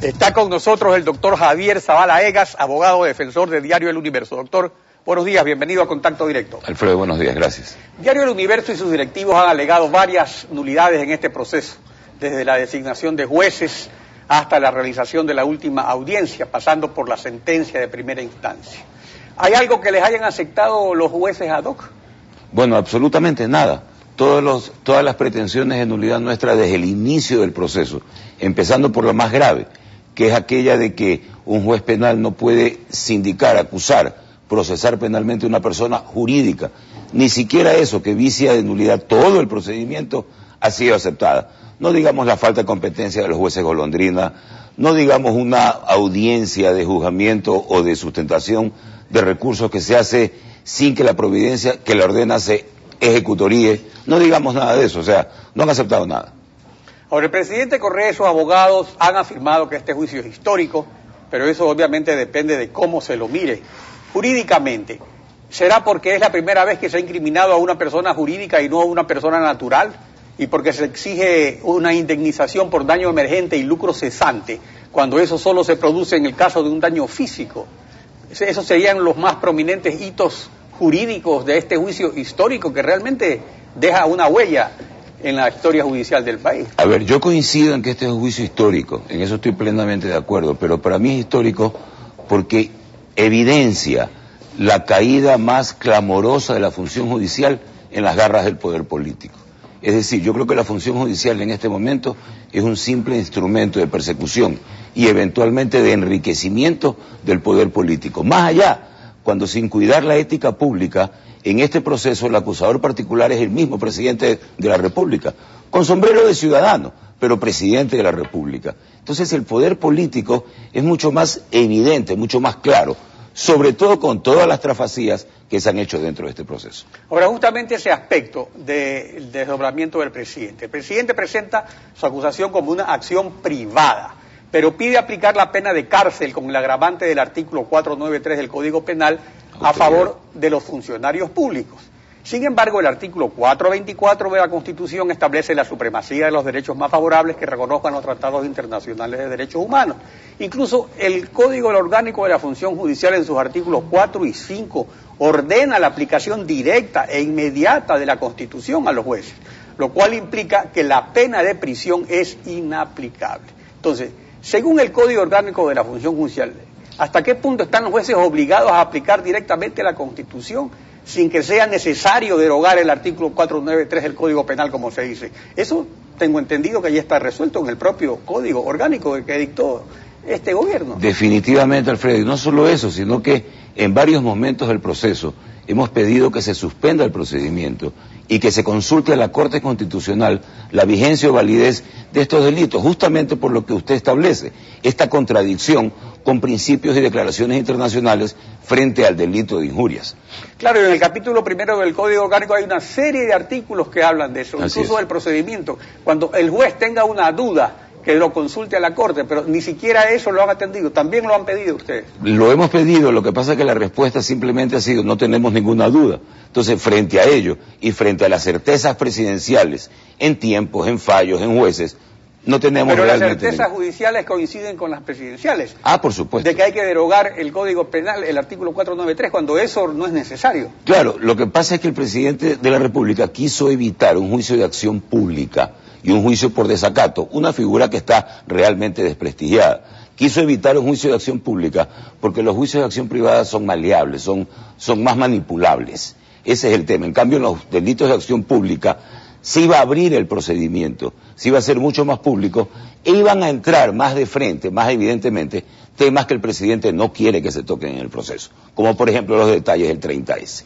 Está con nosotros el doctor Javier Zavala Egas, abogado defensor de Diario El Universo. Doctor, buenos días, bienvenido a Contacto Directo. Alfredo, buenos días, gracias. Diario El Universo y sus directivos han alegado varias nulidades en este proceso, desde la designación de jueces hasta la realización de la última audiencia, pasando por la sentencia de primera instancia. ¿Hay algo que les hayan aceptado los jueces ad hoc? Bueno, absolutamente nada. Todas las pretensiones de nulidad nuestra desde el inicio del proceso, empezando por la más grave, que es aquella de que un juez penal no puede sindicar, acusar, procesar penalmente a una persona jurídica. Ni siquiera eso, que vicia de nulidad todo el procedimiento, ha sido aceptada. No digamos la falta de competencia de los jueces golondrina, no digamos una audiencia de juzgamiento o de sustentación de recursos que se hace sin que la providencia que la ordena se ejecutoríe, no digamos nada de eso, o sea, no han aceptado nada. Ahora, el presidente Correa y sus abogados han afirmado que este juicio es histórico, pero eso obviamente depende de cómo se lo mire. Jurídicamente, ¿será porque es la primera vez que se ha incriminado a una persona jurídica y no a una persona natural? ¿Y porque se exige una indemnización por daño emergente y lucro cesante, cuando eso solo se produce en el caso de un daño físico? Esos serían los más prominentes hitos jurídicos de este juicio histórico que realmente deja una huella en la historia judicial del país. A ver, yo coincido en que este es un juicio histórico, en eso estoy plenamente de acuerdo, pero para mí es histórico porque evidencia la caída más clamorosa de la función judicial en las garras del poder político. Es decir, yo creo que la función judicial en este momento es un simple instrumento de persecución y eventualmente de enriquecimiento del poder político. Más allá, cuando sin cuidar la ética pública, en este proceso el acusador particular es el mismo presidente de la República, con sombrero de ciudadano, pero presidente de la República. Entonces el poder político es mucho más evidente, mucho más claro, sobre todo con todas las trafacías que se han hecho dentro de este proceso. Ahora, justamente ese aspecto del desdoblamiento del presidente. El presidente presenta su acusación como una acción privada, pero pide aplicar la pena de cárcel con el agravante del artículo 493 del Código Penal a favor de los funcionarios públicos. Sin embargo, el artículo 424 de la Constitución establece la supremacía de los derechos más favorables que reconozcan los tratados internacionales de derechos humanos. Incluso el Código Orgánico de la Función Judicial en sus artículos 4 y 5 ordena la aplicación directa e inmediata de la Constitución a los jueces, lo cual implica que la pena de prisión es inaplicable. Entonces, según el Código Orgánico de la Función Judicial, ¿hasta qué punto están los jueces obligados a aplicar directamente la Constitución sin que sea necesario derogar el artículo 493 del Código Penal, como se dice? Eso tengo entendido que ya está resuelto en el propio Código Orgánico que dictó este gobierno. Definitivamente, Alfredo, y no solo eso, sino que en varios momentos del proceso hemos pedido que se suspenda el procedimiento y que se consulte a la Corte Constitucional la vigencia o validez de estos delitos, justamente por lo que usted establece, esta contradicción con principios y declaraciones internacionales frente al delito de injurias. Claro, y en el capítulo primero del Código Orgánico hay una serie de artículos que hablan de eso, incluso del procedimiento. Cuando el juez tenga una duda, que lo consulte a la Corte, pero ni siquiera eso lo han atendido. También lo han pedido ustedes. Lo hemos pedido, lo que pasa es que la respuesta simplemente ha sido no tenemos ninguna duda. Entonces, frente a ello y frente a las certezas presidenciales en tiempos, en fallos, en jueces, no tenemos pero realmente... Pero las certezas judiciales coinciden con las presidenciales. Ah, por supuesto. De que hay que derogar el Código Penal, el artículo 493, cuando eso no es necesario. Claro, lo que pasa es que el presidente de la República quiso evitar un juicio de acción pública y un juicio por desacato, una figura que está realmente desprestigiada. Quiso evitar un juicio de acción pública porque los juicios de acción privada son maleables, son más manipulables. Ese es el tema. En cambio, en los delitos de acción pública se iba a abrir el procedimiento, se iba a hacer mucho más público e iban a entrar más de frente, más evidentemente, temas que el presidente no quiere que se toquen en el proceso, como por ejemplo los detalles del 30S.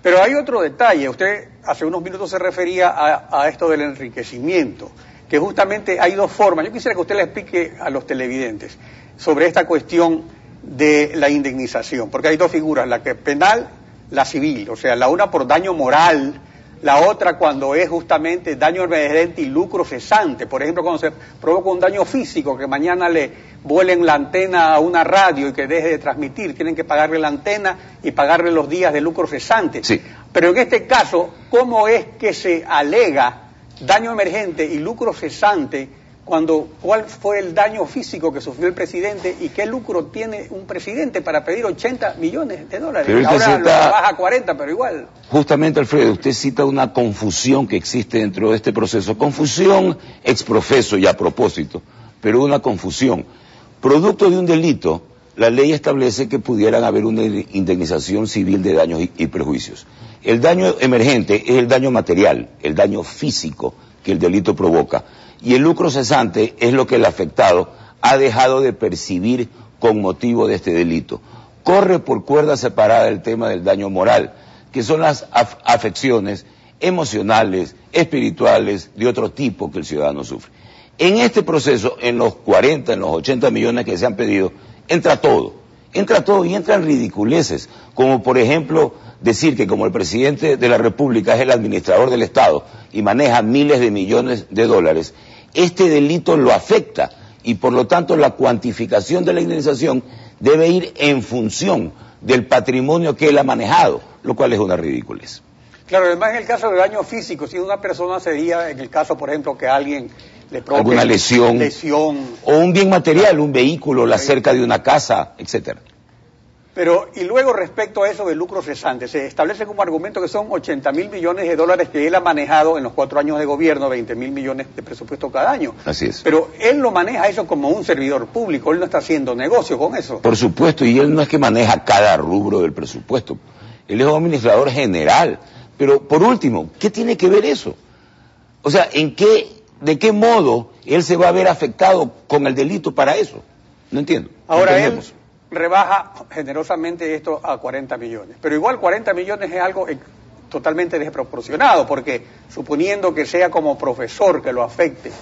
Pero hay otro detalle, usted hace unos minutos se refería a esto del enriquecimiento, que justamente hay dos formas. Yo quisiera que usted le explique a los televidentes sobre esta cuestión de la indemnización, porque hay dos figuras, la que penal, la civil, o sea, la una por daño moral, la otra cuando es justamente daño emergente y lucro cesante. Por ejemplo, cuando se provoca un daño físico, que mañana le vuelen la antena a una radio y que deje de transmitir, tienen que pagarle la antena y pagarle los días de lucro cesante. Sí. Pero en este caso, ¿cómo es que se alega daño emergente y lucro cesante cuál fue el daño físico que sufrió el presidente y qué lucro tiene un presidente para pedir 80 millones de dólares. Pero ahora lo baja a 40, pero igual. Justamente, Alfredo, usted cita una confusión que existe dentro de este proceso. Confusión ex profeso y a propósito, pero una confusión. Producto de un delito, la ley establece que pudieran haber una indemnización civil de daños y prejuicios. El daño emergente es el daño material, el daño físico que el delito provoca. Y el lucro cesante es lo que el afectado ha dejado de percibir con motivo de este delito. Corre por cuerda separada el tema del daño moral, que son las afecciones emocionales, espirituales, de otro tipo que el ciudadano sufre. En este proceso, en los 40, en los 80 millones que se han pedido, entra todo y entran ridiculeces, como por ejemplo decir que como el presidente de la República es el administrador del Estado y maneja miles de millones de dólares, este delito lo afecta y por lo tanto la cuantificación de la indemnización debe ir en función del patrimonio que él ha manejado, lo cual es una ridiculez. Claro, además en el caso de daño físico, si una persona sería, en el caso por ejemplo que alguien le provoque alguna lesión o un bien material, un vehículo, la cerca de una casa, etcétera. Pero, y luego respecto a eso del lucro cesante, se establece como argumento que son 80.000 millones de dólares que él ha manejado en los 4 años de gobierno, 20.000 millones de presupuesto cada año. Así es. Pero él lo maneja eso como un servidor público, él no está haciendo negocio con eso. Por supuesto, y él no es que maneja cada rubro del presupuesto, él es un administrador general. Pero, por último, ¿qué tiene que ver eso? O sea, ¿de qué modo él se va a ver afectado con el delito para eso? No entiendo. Ahora él rebaja generosamente esto a 40 millones, pero igual 40 millones es algo totalmente desproporcionado, porque suponiendo que sea como profesor que lo afecte,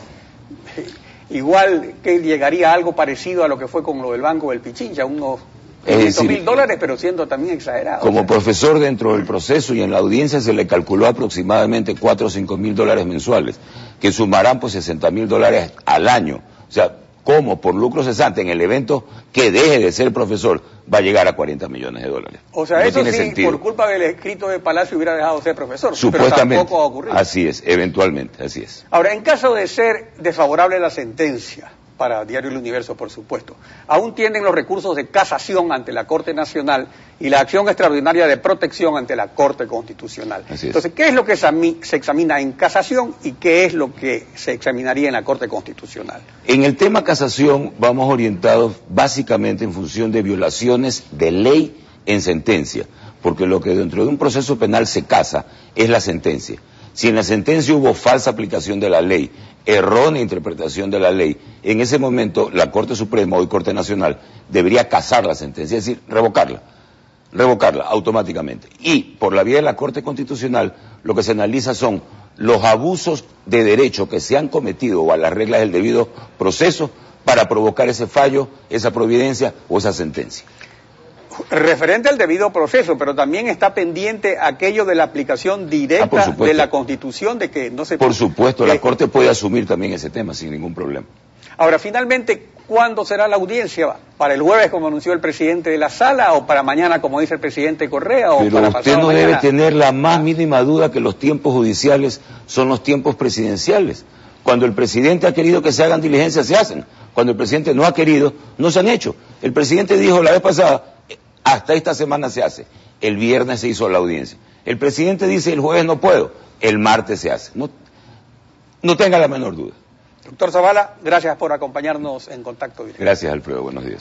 igual que llegaría a algo parecido a lo que fue con lo del Banco del Pichincha, unos $500.000, pero siendo también exagerado. Como profesor dentro del proceso y en la audiencia se le calculó aproximadamente 4 o 5 mil dólares mensuales, que sumarán pues $60.000 al año. O sea, ¿cómo por lucro cesante en el evento que deje de ser profesor va a llegar a 40 millones de dólares? O sea, no eso sí, sentido. Por culpa del escrito de Palacio hubiera dejado de ser profesor. Supuestamente. Pero tampoco ha ocurrido. Así es, eventualmente, así es. Ahora, en caso de ser desfavorable la sentencia, para Diario El Universo, por supuesto, aún tienen los recursos de casación ante la Corte Nacional y la acción extraordinaria de protección ante la Corte Constitucional. Entonces, ¿qué es lo que se examina en casación y qué es lo que se examinaría en la Corte Constitucional? En el tema casación vamos orientados básicamente en función de violaciones de ley en sentencia, porque lo que dentro de un proceso penal se casa es la sentencia. Si en la sentencia hubo falsa aplicación de la ley, errónea interpretación de la ley, en ese momento la Corte Suprema, hoy Corte Nacional, debería casar la sentencia, es decir, revocarla automáticamente. Y por la vía de la Corte Constitucional, lo que se analiza son los abusos de derecho que se han cometido o a las reglas del debido proceso para provocar ese fallo, esa providencia o esa sentencia. Referente al debido proceso, pero también está pendiente aquello de la aplicación directa de la Constitución, de que no se... Por supuesto, la Corte puede asumir también ese tema sin ningún problema. Ahora, finalmente, ¿cuándo será la audiencia? ¿Para el jueves, como anunció el presidente de la Sala, o para mañana, como dice el presidente Correa, o pero para usted no debe tener la más mínima duda que los tiempos judiciales son los tiempos presidenciales. Cuando el presidente ha querido que se hagan diligencias, se hacen. Cuando el presidente no ha querido, no se han hecho. El presidente dijo la vez pasada, hasta esta semana se hace. El viernes se hizo la audiencia. El presidente dice, el jueves no puedo. El martes se hace. No tenga la menor duda. Doctor Zavala, gracias por acompañarnos en Contacto Directo. Gracias, Alfredo. Buenos días.